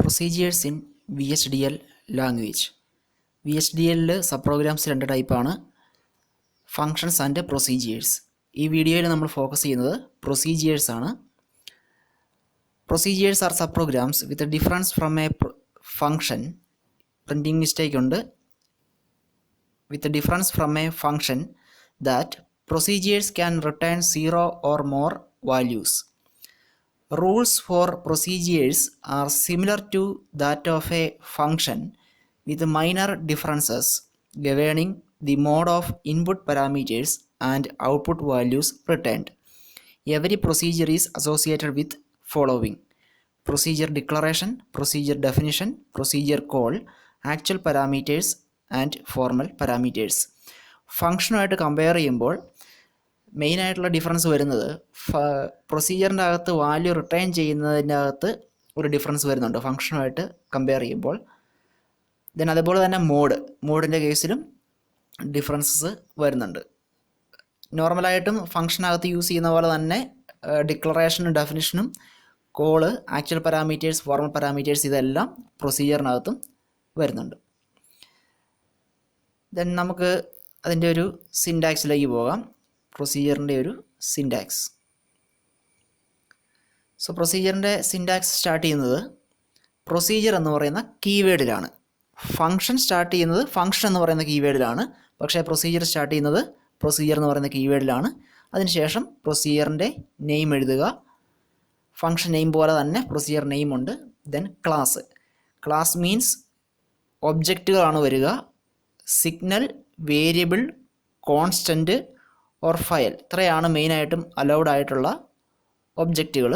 Procedures in VHDL language. VHDL sub programmes രണ്ട് ടൈപ്പാണ്, functions and procedures. ഈ വീഡിയോയിൽ നമ്മൾ ഫോക്കസ് ചെയ്യുന്നത് പ്രൊസീജിയേഴ്സ് ആണ്. Procedures are sub programs with difference from a function. Printing mistake ഉണ്ട്. With difference from a function that procedures can return 0 or more values. Rules for procedures are similar to that of a function with minor differences governing the mode of input parameters and output values returned. Every procedure is associated with following: procedure declaration, procedure definition, procedure call, actual parameters and formal parameters. ഫങ്ഷനുമായിട്ട് compare ചെയ്യുമ്പോൾ മെയിനായിട്ടുള്ള difference വരുന്നത് പ്രൊസീജിയറിൻ്റെ അകത്ത് value return ചെയ്യുന്നതിൻ്റെ അകത്ത് ഒരു difference വരുന്നുണ്ട് ഫങ്ഷനുമായിട്ട് compare ചെയ്യുമ്പോൾ. ദെൻ അതേപോലെ തന്നെ മോഡിൻ്റെ കേസിലും ഡിഫറൻസസ് വരുന്നുണ്ട്. നോർമലായിട്ടും ഫങ്ഷനകത്ത് യൂസ് ചെയ്യുന്ന പോലെ തന്നെ ഡിക്ലറേഷനും ഡെഫിനിഷനും call, actual parameters, formal parameters ഇതെല്ലാം പ്രൊസീജിയറിനകത്തും വരുന്നുണ്ട്. ദെൻ നമുക്ക് അതിൻ്റെ ഒരു സിൻടാക്സിലേക്ക് പോകാം. പ്രൊസീജിയറിൻ്റെ ഒരു സിൻടാക്സ്. സോ പ്രൊസീജിയറിൻ്റെ സിൻടാക്സ് സ്റ്റാർട്ട് ചെയ്യുന്നത് പ്രൊസീജിയർ എന്ന് പറയുന്ന കീവേഡിലാണ്. ഫങ്ഷൻ സ്റ്റാർട്ട് ചെയ്യുന്നത് ഫങ്ഷൻ എന്ന് പറയുന്ന കീവേഡിലാണ്, പക്ഷേ പ്രൊസീജിയർ സ്റ്റാർട്ട് ചെയ്യുന്നത് പ്രൊസീജിയർ എന്ന് പറയുന്ന കീവേഡിലാണ്. അതിനുശേഷം പ്രൊസീജിയറിൻ്റെ നെയിം എഴുതുക. ഫങ്ഷൻ നെയിം പോലെ തന്നെ പ്രൊസീജിയർ നെയിം ഉണ്ട്. ദെൻ ക്ലാസ് മീൻസ് ഒബ്ജക്റ്റുകളാണ് വരിക. Signal, variable, constant or file, ഇത്രയാണ് മെയിനായിട്ടും അലൗഡ് ആയിട്ടുള്ള ഒബ്ജക്റ്റുകൾ.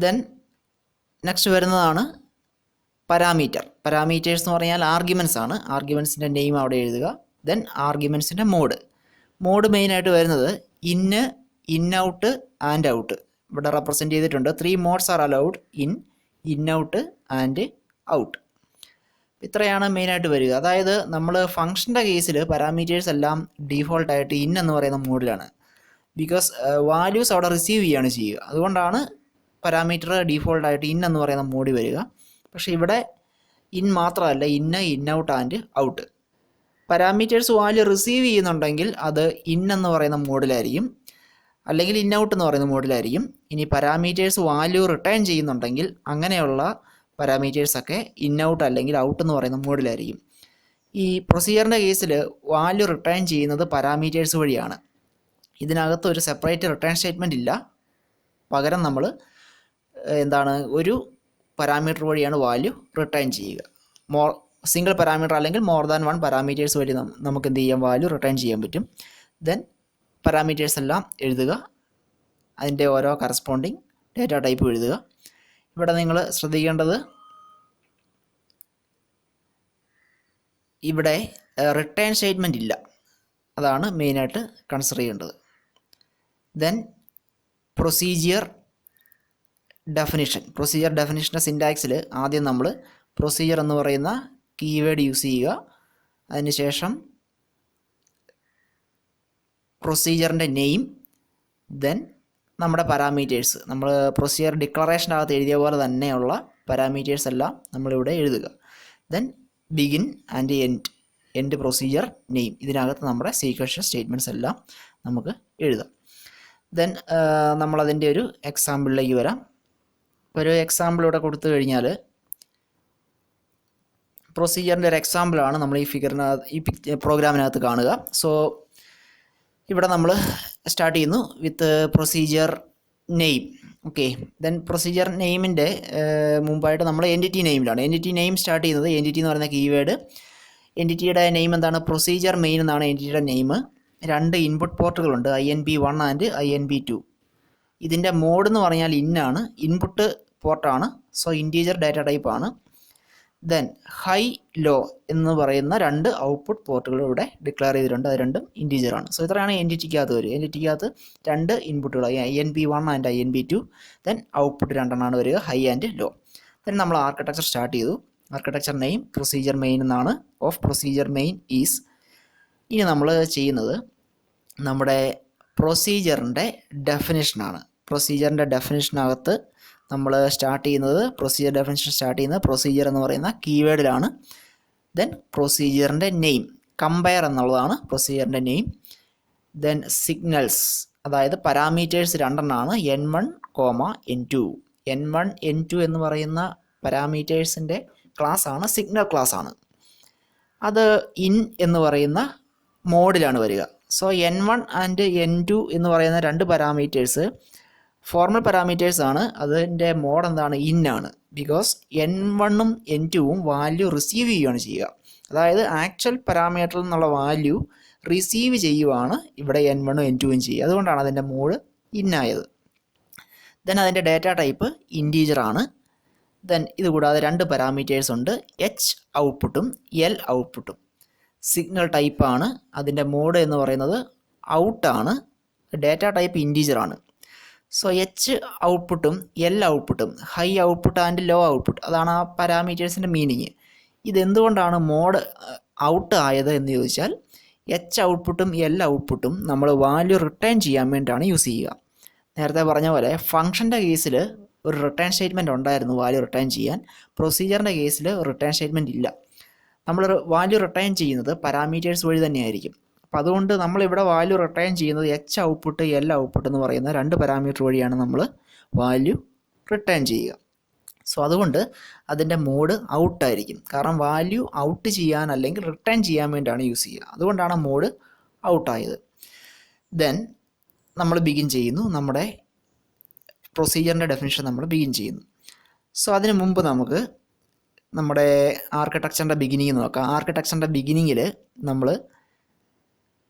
ദെൻ നെക്സ്റ്റ് വരുന്നതാണ് പാരാമീറ്റേഴ്സ് എന്ന് പറഞ്ഞാൽ ആർഗ്യുമെൻറ്റ്സ് ആണ്. ആർഗ്യുമെൻറ്റ്സിൻ്റെ നെയിം അവിടെ എഴുതുക. ദെൻ ആർഗ്യുമെൻറ്റ്സിൻ്റെ മോഡ് മെയിനായിട്ട് വരുന്നത് ഇൻ ഔട്ട് ആൻഡ് ഔട്ട്. ഇവിടെ റെപ്രസെൻറ്റ് ചെയ്തിട്ടുണ്ട്. 3 modes are allowed: in out and out. ഇത്രയാണ് മെയിനായിട്ട് വരിക. അതായത് നമ്മൾ ഫങ്ഷൻ്റെ കേസിൽ പാരാമീറ്റേഴ്സ് എല്ലാം ഡീഫോൾട്ടായിട്ട് ഇൻ എന്ന് പറയുന്ന മോഡിലാണ്. ബിക്കോസ് വാല്യൂസ് അവിടെ റിസീവ് ചെയ്യുകയാണ് ചെയ്യുക. അതുകൊണ്ടാണ് പാരാമീറ്റർ ഡീഫോൾട്ടായിട്ട് ഇൻ എന്ന് പറയുന്ന മോഡിൽ വരിക. പക്ഷേ ഇവിടെ ഇൻ മാത്രമല്ല, in out and out. Parameters value receive ചെയ്യുന്നുണ്ടെങ്കിൽ അത് ഇൻ എന്ന് പറയുന്ന മോഡിലായിരിക്കും, അല്ലെങ്കിൽ ഇൻ ഔട്ട് എന്ന് പറയുന്ന മോഡിലായിരിക്കും. ഇനി പാരാമീറ്റേഴ്സ് വാല്യൂ റിട്ടേൺ ചെയ്യുന്നുണ്ടെങ്കിൽ അങ്ങനെയുള്ള പാരാമീറ്റേഴ്സൊക്കെ ഇൻ ഔട്ട് അല്ലെങ്കിൽ ഔട്ട് എന്ന് പറയുന്ന മോഡിലായിരിക്കും. ഈ പ്രൊസീജിയറിൻ്റെ കേസിൽ വാല്യൂ റിട്ടേൺ ചെയ്യുന്നത് പാരാമീറ്റേഴ്സ് വഴിയാണ്. ഇതിനകത്ത് ഒരു സെപ്പറേറ്റ് റിട്ടേൺ സ്റ്റേറ്റ്മെൻറ്റ് ഇല്ല. പകരം നമ്മൾ ഒരു പാരാമീറ്റർ വഴിയാണ് വാല്യൂ റിട്ടേൺ ചെയ്യുക. സിംഗിൾ പാരാമീറ്റർ അല്ലെങ്കിൽ മോർ ദാൻ 1 പാരാമീറ്റേഴ്സ് വഴി നമുക്ക് എന്ത് ചെയ്യാം, വാല്യൂ റിട്ടേൺ ചെയ്യാൻ പറ്റും. ദെൻ പാരാമീറ്റേഴ്സ് എല്ലാം എഴുതുക. അതിൻ്റെ ഓരോ കറസ്പോണ്ടിങ് ഡേറ്റ ടൈപ്പ് എഴുതുക. ഇവിടെ നിങ്ങൾ ശ്രദ്ധിക്കേണ്ടത്, ഇവിടെ റിട്ടേൺ സ്റ്റേറ്റ്മെൻറ്റ് ഇല്ല. അതാണ് മെയിനായിട്ട് കൺസിഡർ ചെയ്യേണ്ടത്. ദെൻ പ്രൊസീജിയർ ഡെഫിനിഷൻ്റെ സിൻടാക്സിൽ ആദ്യം നമ്മൾ പ്രൊസീജിയർ എന്ന് പറയുന്ന കീവേഡ് യൂസ് ചെയ്യുക. അതിനുശേഷം പ്രൊസീജിയറിൻ്റെ നെയിം, ദെൻ നമ്മുടെ പാരാമീറ്റേഴ്സ്, നമ്മൾ പ്രൊസീജിയർ ഡിക്ലറേഷൻ്റെ അകത്ത് എഴുതിയ പോലെ തന്നെയുള്ള പാരാമീറ്റേഴ്സ് എല്ലാം നമ്മളിവിടെ എഴുതുക. Then begin and end procedure name. ഇതിനകത്ത് നമ്മുടെ സീക്വൻഷ്യൽ സ്റ്റേറ്റ്മെൻറ്റ്സ് എല്ലാം നമുക്ക് എഴുതാം. ദെൻ നമ്മളതിൻ്റെ ഒരു എക്സാമ്പിളിലേക്ക് വരാം. ഒരു എക്സാമ്പിൾ ഇവിടെ കൊടുത്തു കഴിഞ്ഞാൽ പ്രൊസീജിയറിൻ്റെ ഒരു എക്സാമ്പിളാണ് നമ്മൾ ഈ പ്രോഗ്രാമിനകത്ത് കാണുക. സോ ഇവിടെ നമ്മൾ സ്റ്റാർട്ട് ചെയ്യുന്നു with procedure name. Okay, then procedure നെയിമിൻ്റെ മുമ്പായിട്ട് നമ്മൾ എൻറ്റിറ്റി നെയിമിലാണ്. എൻറ്റിറ്റി നെയിം സ്റ്റാർട്ട് ചെയ്യുന്നത് എൻറ്റിറ്റി എന്ന് പറയുന്ന കീവേഡ്. എൻറ്റിറ്റിയുടെ നെയിം എന്താണ്? പ്രൊസീജിയർ മെയിൻ എന്നാണ് എൻറ്റിറ്റിയുടെ നെയിം. 2 ഇൻപുട്ട് പോർട്ടുകളുണ്ട്, INP1 ആൻഡ് INP2. ഇതിൻ്റെ മോഡ് എന്ന് പറഞ്ഞാൽ ഇന്നാണ്, ഇൻപുട്ട് പോർട്ടാണ്. സോ ഇൻറ്റീജർ ഡാറ്റ ടൈപ്പാണ്. ദെൻ ഹൈ ലോ എന്ന് പറയുന്ന 2 ഔട്ട്പുട്ട് പോർട്ടുകൾ ഇവിടെ ഡിക്ലെയർ ചെയ്തിട്ടുണ്ട്. അത് രണ്ടും ഇൻറ്റീജറാണ്. സോ ഇത്രയാണ് എൻറ്റിറ്റിക്കകത്ത് വരിക. എൻറ്റിറ്റിക്കകത്ത് 2 ഇൻപുട്ടുകൾ, INP1 and INP2. Then output 2 വരിക, ഹൈ ആൻഡ് ലോ. ദെൻ നമ്മൾ ആർക്കിടെക്ചർ സ്റ്റാർട്ട് ചെയ്തു. ആർക്കിടെക്ചർ നെയിം പ്രൊസീജിയർ മെയിൻ എന്നാണ്. Of procedure main is. ഇനി നമ്മൾ ചെയ്യുന്നത് നമ്മുടെ പ്രൊസീജിയറിൻ്റെ ഡെഫിനിഷനാണ്. പ്രൊസീജിയറിൻ്റെ ഡെഫിനിഷനകത്ത് നമ്മൾ സ്റ്റാർട്ട് ചെയ്യുന്നത് പ്രൊസീജിയർ എന്ന് പറയുന്ന കീവേഡിലാണ്. ദെൻ പ്രൊസീജിയറിൻ്റെ നെയിം കമ്പയർ എന്നുള്ളതാണ് പ്രൊസീജിയറിൻ്റെ നെയിം. ദെൻ സിഗ്നൽസ്, അതായത് പാരാമീറ്റേഴ്സ് രണ്ടെണ്ണമാണ്, N1, N2. N1, N2 എന്ന് പറയുന്ന പാരാമീറ്റേഴ്സിൻ്റെ ക്ലാസ്സാണ് സിഗ്നൽ ക്ലാസ്സാണ്. അത് ഇൻ എന്ന് പറയുന്ന മോഡിലാണ് വരിക. സോ N1 ആൻഡ് N2 എന്ന് പറയുന്ന രണ്ട് പാരാമീറ്റേഴ്സ് ഫോർമൽ പാരാമീറ്റേഴ്സ് ആണ്. അതിൻ്റെ മോഡ് എന്താണ്? ഇൻ ആണ്. ബിക്കോസ് N1ഉം N2ഉം വാല്യൂ റിസീവ് ചെയ്യുകയാണ് ചെയ്യുക. അതായത് ആക്ച്വൽ പാരാമീറ്ററിൽ നിന്നുള്ള വാല്യൂ റിസീവ് ചെയ്യുവാണ് ഇവിടെ N1ഉം N2ഉം ചെയ്യുക. അതുകൊണ്ടാണ് അതിൻ്റെ മോഡ് ഇന്നായത്. ദെൻ അതിൻ്റെ ഡാറ്റ ടൈപ്പ് ഇൻറ്റീജർ ആണ്. ദെൻ ഇതുകൂടാതെ രണ്ട് പാരാമീറ്റേഴ്സ് ഉണ്ട്, H ഔട്ട്പുട്ടും L ഔട്ട്പുട്ടും. സിഗ്നൽ ടൈപ്പാണ്. അതിൻ്റെ മോഡ് എന്ന് പറയുന്നത് ഔട്ടാണ്. ഡാറ്റ ടൈപ്പ് ഇൻറ്റീജർ ആണ്. സോ H ഔട്ട്പുട്ടും L ഔട്ട്പുട്ടും, high output and low output, അതാണ് ആ പാരാമീറ്റേഴ്സിൻ്റെ മീനിങ്. ഇതെന്തുകൊണ്ടാണ് മോഡ് ഔട്ട് ആയത് എന്ന് ചോദിച്ചാൽ H ഔട്ട്പുട്ടും L ഔട്ട്പുട്ടും നമ്മൾ വാല്യൂ റിട്ടേൺ ചെയ്യാൻ വേണ്ടിയിട്ടാണ് യൂസ് ചെയ്യുക. നേരത്തെ പറഞ്ഞ പോലെ ഫംഗ്ഷൻ്റെ കേസിൽ ഒരു റിട്ടേൺ സ്റ്റേറ്റ്മെൻറ്റ് ഉണ്ടായിരുന്നു വാല്യൂ റിട്ടേൺ ചെയ്യാൻ. പ്രൊസീജിയറിൻ്റെ കേസിൽ റിട്ടേൺ സ്റ്റേറ്റ്മെൻറ്റ് ഇല്ല. നമ്മൾ വാല്യൂ റിട്ടേൺ ചെയ്യുന്നത് പാരാമീറ്റേഴ്സ് വഴി തന്നെയായിരിക്കും. അപ്പോൾ അതുകൊണ്ട് നമ്മളിവിടെ വാല്യൂ റിട്ടേൺ ചെയ്യുന്നത് H ഔട്ട്പുട്ട് L ഔട്ട്പുട്ട് എന്ന് പറയുന്ന രണ്ട് പാരാമീറ്റർ വഴിയാണ് നമ്മൾ വാല്യൂ റിട്ടേൺ ചെയ്യുക. സോ അതുകൊണ്ട് അതിൻ്റെ മോഡ് ഔട്ടായിരിക്കും. കാരണം വാല്യൂ ഔട്ട് ചെയ്യാൻ അല്ലെങ്കിൽ റിട്ടേൺ ചെയ്യാൻ വേണ്ടിയാണ് യൂസ് ചെയ്യുക. അതുകൊണ്ടാണ് മോഡ് ഔട്ടായത്. ദെൻ നമ്മൾ ബിഗിൻ ചെയ്യുന്നു, നമ്മുടെ പ്രൊസീജിയറിൻ്റെ ഡെഫിനിഷൻ നമ്മൾ ബിഗിൻ ചെയ്യുന്നു. സോ അതിന് മുമ്പ് നമുക്ക് നമ്മുടെ ആർക്കിടെക്ചറിൻ്റെ ബിഗിനിങ് നോക്കാം. ആർക്കിടെക്ചറിൻ്റെ ബിഗിനിങ്ങിൽ നമ്മൾ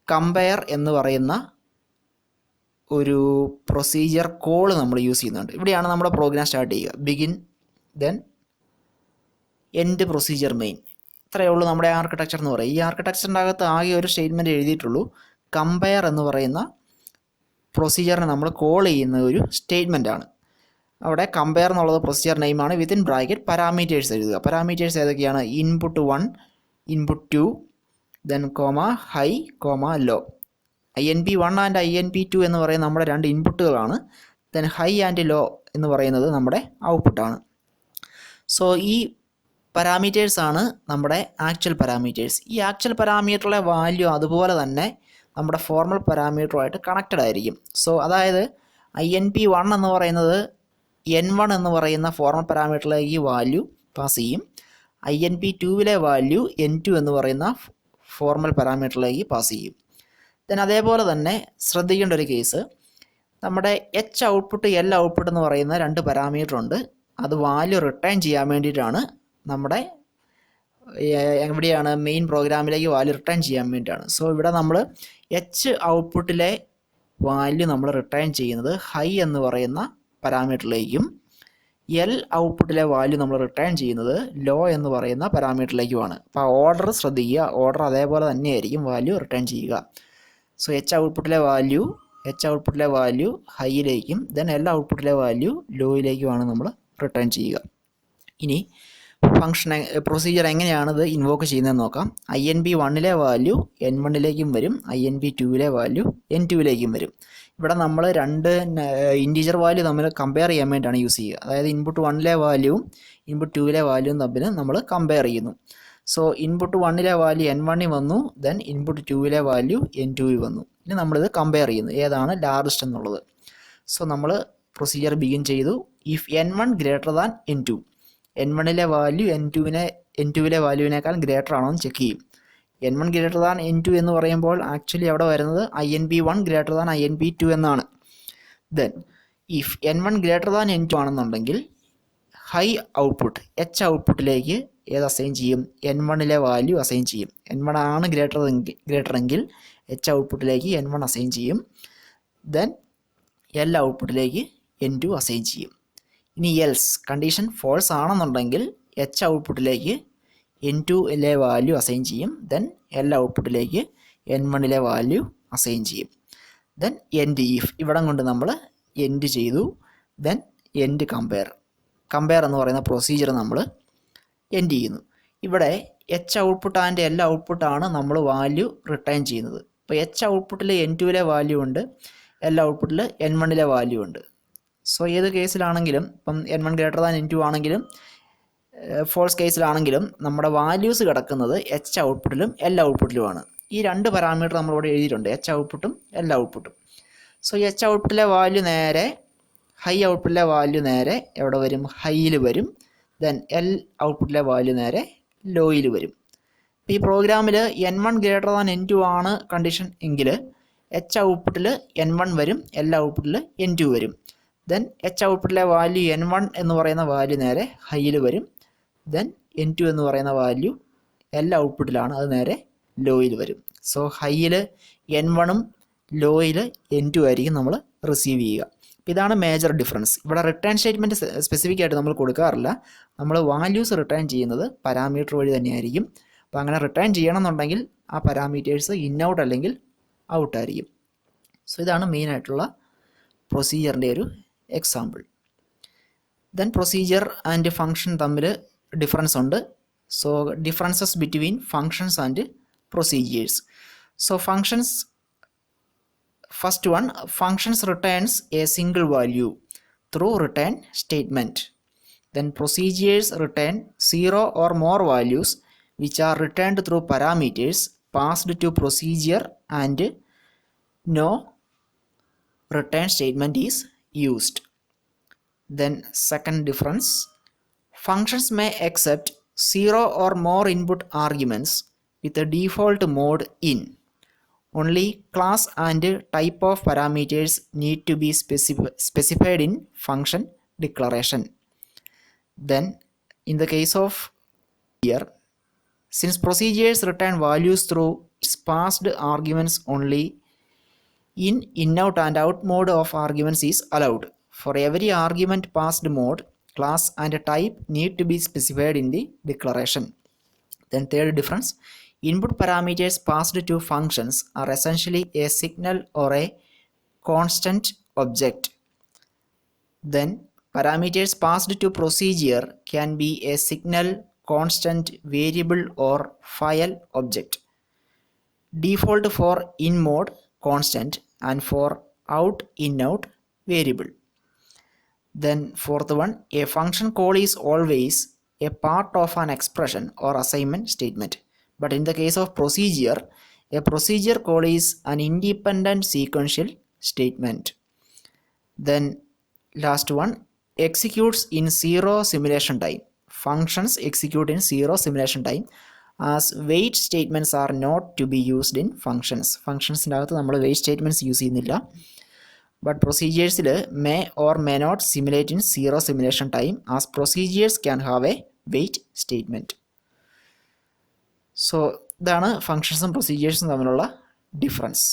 കമ്പയർ എന്ന് പറയുന്ന ഒരു പ്രൊസീജിയർ കോൾ നമ്മൾ യൂസ് ചെയ്യുന്നുണ്ട്. ഇവിടെയാണ് നമ്മുടെ പ്രോഗ്രാം സ്റ്റാർട്ട് ചെയ്യുക. Begin, then end procedure main. ഇത്രയേ ഉള്ളൂ നമ്മുടെ ആർക്കിടെക്ചർ എന്ന് പറയും. ഈ ആർക്കിടെക്ചറിൻ്റെ അകത്ത് ആകെ ഒരു സ്റ്റേറ്റ്മെൻറ്റ് എഴുതിയിട്ടുള്ളൂ. കമ്പയർ എന്ന് പറയുന്ന പ്രൊസീജിയറിനെ നമ്മൾ കോൾ ചെയ്യുന്ന ഒരു സ്റ്റേറ്റ്മെൻറ്റാണ്. അവിടെ കമ്പയർ എന്നുള്ളത് പ്രൊസീജിയർ നെയിമാണ്. വിത്തിൻ ബ്രാക്കറ്റ് പാരാമീറ്റേഴ്സ് എഴുതുക. പാരാമീറ്റേഴ്സ് ഏതൊക്കെയാണ്? Input 1, input 2, then high, low. INP1 and INP2 എന്ന് പറയുന്ന നമ്മുടെ രണ്ട് ഇൻപുട്ടുകളാണ്. ദെൻ ഹൈ ആൻഡ് ലോ എന്ന് പറയുന്നത് നമ്മുടെ ഔട്ട്പുട്ടാണ്. സോ ഈ പാരാമീറ്റേഴ്സാണ് നമ്മുടെ ആക്ച്വൽ പാരാമീറ്റേഴ്സ്. ഈ ആക്ച്വൽ പാരാമീറ്ററിലെ വാല്യൂ അതുപോലെ തന്നെ നമ്മുടെ ഫോർമൽ പാരാമീറ്ററുമായിട്ട് കണക്റ്റഡ് ആയിരിക്കും. സോ അതായത് INP1 എന്ന് പറയുന്നത് N1 എന്ന് പറയുന്ന ഫോർമൽ പാരാമീറ്ററിലേക്ക് വാല്യൂ പാസ് ചെയ്യും. INP2വിലെ വാല്യൂ N2 എന്ന് പറയുന്ന ഫോർമൽ പാരാമീറ്ററിലേക്ക് പാസ് ചെയ്യും. ദെൻ അതേപോലെ തന്നെ ശ്രദ്ധിക്കേണ്ട ഒരു കേസ്, നമ്മുടെ H ഔട്ട്പുട്ട് L ഔട്ട്പുട്ട് എന്ന് പറയുന്ന രണ്ട് പാരാമീറ്റർ ഉണ്ട്. അത് വാല്യൂ റിട്ടേൺ ചെയ്യാൻ വേണ്ടിയിട്ടാണ് നമ്മുടെ എവിടെയാണ് മെയിൻ പ്രോഗ്രാമിലേക്ക് വാല്യൂ റിട്ടേൺ ചെയ്യാൻ വേണ്ടിയിട്ടാണ്. സോ ഇവിടെ നമ്മൾ H ഔട്ട്പുട്ടിലെ വാല്യൂ നമ്മൾ റിട്ടേൺ ചെയ്യുന്നത് ഹൈ എന്ന് പറയുന്ന പാരാമീറ്ററിലേക്കും L ഔട്ട്പുട്ടിലെ വാല്യൂ നമ്മൾ റിട്ടേൺ ചെയ്യുന്നത് ലോ എന്ന് പറയുന്ന പാരാമീറ്ററിലേക്കുമാണ്. അപ്പോൾ ഓർഡർ ശ്രദ്ധിക്കുക, ഓർഡർ അതേപോലെ തന്നെയായിരിക്കും വാല്യൂ റിട്ടേൺ ചെയ്യുക. സോ H ഔട്ട്പുട്ടിലെ വാല്യൂ ഹൈയിലേക്കും ദെൻ L ഔട്ട്പുട്ടിലെ വാല്യൂ ലോയിലേക്കുമാണ് നമ്മൾ റിട്ടേൺ ചെയ്യുക. ഇനി ഫംഗ്ഷൻ പ്രൊസീജിയർ എങ്ങനെയാണിത് ഇൻവോക്ക് ചെയ്യുന്നതെന്ന് നോക്കാം. INP1ലെ വാല്യൂ N1ലേക്കും വരും, INP2വിലെ വാല്യൂ N2ലേക്കും വരും. ഇവിടെ നമ്മൾ രണ്ട് ഇൻറ്റീജർ വാല്യൂ തമ്മിൽ കമ്പയർ ചെയ്യാൻ വേണ്ടിയിട്ടാണ് യൂസ് ചെയ്യുക. അതായത് ഇൻപുട്ട് 1ലെ വാല്യൂവും ഇൻപുട്ട് 2വിലെ വാല്യൂവും തമ്മിൽ നമ്മൾ കമ്പയർ ചെയ്യുന്നു. സോ ഇൻപുട്ട് 1ലെ വാല്യൂ N1ൽ വന്നു, ദെൻ ഇൻപുട്ട് 2വിലെ വാല്യൂ N2ൽ വന്നു. ഇനി നമ്മളിത് കമ്പയർ ചെയ്യുന്നു, ഏതാണ് ലാർജസ്റ്റ് എന്നുള്ളത്. സോ നമ്മൾ പ്രൊസീജിയർ ബിഗിൻ ചെയ്തു. If N1 greater than N2, N1ലെ വാല്യൂ N2വിലെ വാല്യൂവിനേക്കാൾ ഗ്രേറ്റർ ആണോ എന്ന് ചെക്ക് ചെയ്യും. N1 ഗ്രേറ്റർ ദാൻ N2 എന്ന് പറയുമ്പോൾ ആക്ച്വലി അവിടെ വരുന്നത് INP1 ഗ്രേറ്റർ ദാൻ INP2 എന്നാണ്. Then if N1 greater than N2 ആണെന്നുണ്ടെങ്കിൽ ഹൈ ഔട്ട്പുട്ട് H ഔട്ട്പുട്ടിലേക്ക് ഏത് അസൈൻ ചെയ്യും? N1ലെ വാല്യൂ അസൈൻ ചെയ്യും. N1 ആണ് ഗ്രേറ്റർ എങ്കിൽ H ഔട്ട്പുട്ടിലേക്ക് N1 അസൈൻ ചെയ്യും. ദെൻ L ഔട്ട്പുട്ടിലേക്ക് N2 അസൈൻ ചെയ്യും. ഇനി എൽസ് കണ്ടീഷൻ ഫോൾസ് ആണെന്നുണ്ടെങ്കിൽ H ഔട്ട്പുട്ടിലേക്ക് N2ലെ വാല്യൂ അസൈൻ ചെയ്യും. ദെൻ L ഔട്ട്പുട്ടിലേക്ക് N1ലെ വാല്യൂ അസൈൻ ചെയ്യും. ദെൻ എൻഡ് ഇഫ് ഇവിടം കൊണ്ട് നമ്മൾ എൻഡ് ചെയ്തു. ദെൻ എൻഡ് കമ്പയർ എന്ന് പറയുന്ന പ്രൊസീജിയർ നമ്മൾ എൻഡ് ചെയ്യുന്നു. ഇവിടെ H ഔട്ട്പുട്ട് ആൻഡ് L ഔട്ട്പുട്ടാണ് നമ്മൾ വാല്യൂ റിട്ടേൺ ചെയ്യുന്നത്. ഇപ്പോൾ H ഔട്ട്പുട്ടിൽ N2ലെ വാല്യൂ ഉണ്ട്, L ഔട്ട്പുട്ടിൽ N1ലെ വാല്യൂ ഉണ്ട്. സോ ഏത് കേസിലാണെങ്കിലും ഇപ്പം n1 ഗ്രേറ്റർ ദാൻ n2 ആണെങ്കിലും ഫോൾസ് കേസിലാണെങ്കിലും നമ്മുടെ വാല്യൂസ് കിടക്കുന്നത് എച്ച് ഔട്ട്പുട്ടിലും എൽ ഔട്ട്പുട്ടിലുമാണ്. ഈ രണ്ട് പാരാമീറ്റർ നമ്മളിവിടെ എഴുതിയിട്ടുണ്ട്, എച്ച് ഔട്ട്പുട്ടും എൽ ഔട്ട്പുട്ടും. സോ എച്ച് ഔട്ട്പുട്ടിലെ വാല്യൂ നേരെ ഹൈ ഔട്ട്പുട്ടിലെ വാല്യൂ നേരെ എവിടെ വരും? ഹൈയിൽ വരും. ദെൻ എൽ ഔട്ട്പുട്ടിലെ വാല്യൂ നേരെ ലോയിൽ വരും. ഈ പ്രോഗ്രാമിൽ n1 ഗ്രേറ്റർ ദാൻ n2 ആണ് കണ്ടീഷൻ എങ്കിൽ എച്ച് ഔട്ട്പുട്ടിൽ n1 വരും, എൽ ഔട്ട്പുട്ടിൽ n2 വരും. ദെൻ എച്ച് ഔട്ട്പുട്ടിലെ വാല്യൂ n1 എന്ന് പറയുന്ന വാല്യൂ നേരെ ഹൈയിൽ വരും. ദെൻ n2 എന്ന് പറയുന്ന വാല്യൂ എൽ ഔട്ട്പുട്ടിലാണ്, അത് നേരെ ലോയിൽ വരും. സോ ഹൈയിൽ n1ഉം ലോയിൽ n2 ആയിരിക്കും നമ്മൾ റിസീവ് ചെയ്യുക. ഇതാണ് മേജർ ഡിഫറൻസ്. ഇവിടെ റിട്ടേൺ സ്റ്റേറ്റ്മെൻറ്റ് സ്പെസിഫിക് ആയിട്ട് നമ്മൾ കൊടുക്കാറില്ല. നമ്മൾ വാല്യൂസ് റിട്ടേൺ ചെയ്യുന്നത് പാരാമീറ്റർ വഴി തന്നെയായിരിക്കും. അപ്പോൾ അങ്ങനെ റിട്ടേൺ ചെയ്യണമെന്നുണ്ടെങ്കിൽ ആ പാരാമീറ്റേഴ്സ് ഇൻ ഔട്ട് അല്ലെങ്കിൽ ഔട്ട് ആയിരിക്കും. സോ ഇതാണ് മെയിനായിട്ടുള്ള പ്രൊസീജിയറിൻ്റെ ഒരു example. Then procedure and function തമ്മിൽ ഡിഫറൻസ് ഉണ്ട്. So differences between functions and procedures. So functions, first one, functions returns a single value through return statement. Then procedures return 0 or more values which are returned through parameters passed to procedure and no return statement is used. Then second difference, functions may accept 0 or more input arguments with a default mode in. Only class and type of parameters need to be specified in function declaration. Then in the case of here, since procedures return values through its passed arguments only, in out and out mode of arguments is allowed. For every argument passed mode, class and type need to be specified in the declaration. Then third difference, input parameters passed to functions are essentially a signal or a constant object. Then parameters passed to procedure can be a signal, constant, variable or file object. Default for in mode constant and for out in out variable. Then fourth one, a function call is always a part of an expression or assignment statement. But in the case of procedure, a procedure call is an independent sequential statement. Then last one, executes in zero simulation time. Functions execute in zero simulation time as wait statements are not to be used in functions. Functionsൻ്റെ അകത്ത് നമ്മൾ wait statements use ചെയ്യുന്നില്ല. But procedures may or may not simulate in zero simulation time as procedures can have a wait statement. So ഇതാണ് ഫങ്ഷൻസും പ്രൊസീജിയേഴ്സും തമ്മിലുള്ള difference.